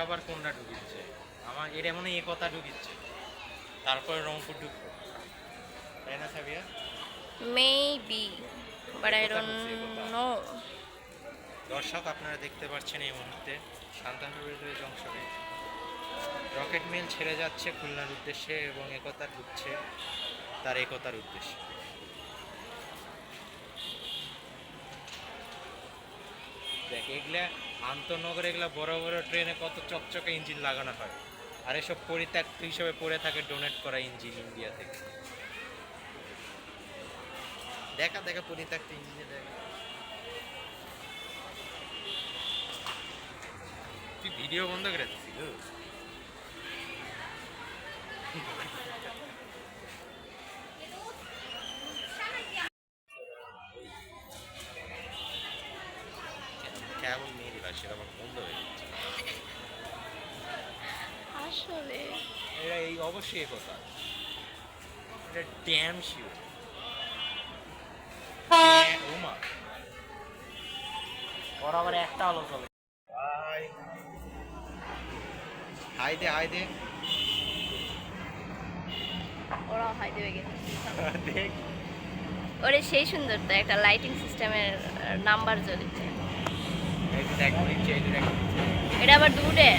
আবার কোনটা ঢুকিচ্ছে? আমার এটা মনে হয় একতা ঢুকিচ্ছে, তারপরে রংপুর ঢুকবো, তাই না সাবিয়া? মেবি, বাট আই একতা ডোন্ট ঢুকছে, একতা। নো। দর্শক আপনারা দেখতে পাচ্ছেন এই মুহূর্তে সান্তাহার রেলওয়ে জংশনে রকেট মিল ছেড়ে যাচ্ছে খুলনার উদ্দেশ্যে এবং একতা ঢুকছে তার একতার উদ্দেশ্যে। দেখ এগুলা আন্তনগরে এগুলা বড় বড় ট্রেনে কত চকচকে ইঞ্জিন লাগানো হয়, আর এসব পরিত্যক্ত হিসেবে পড়ে থাকে ডোনেট করা ইঞ্জিন ইন্ডিয়া থেকে। দেখা দেখা পরিত্যক্ত ইঞ্জিনে দেখা। তুই ভিডিও বন্ধ করে দিচ্ছিল? কেমন মেয়ে হয় সেটা আমার বন্ধ হয়ে যাচ্ছে। আসলে এটা এই অবশ্যই এ কথা, এটা ড্যাম শিওর। ওমা ওর আবার একটা আলো চলে। হাই হাই দে হাই দে। ওরাও হাই দেবে কিন্তু। দেখ ওরে সেই সুন্দর তো, একটা লাইটিং সিস্টেমের নাম্বার জ্বলেছে। এই যে দেখ নিচে, এই যে দেখ নিচে। এটা আবার দূরে।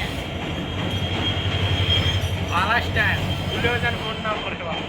ফালাস টাইম ভুলেও যেন ফোন না করে বাবা।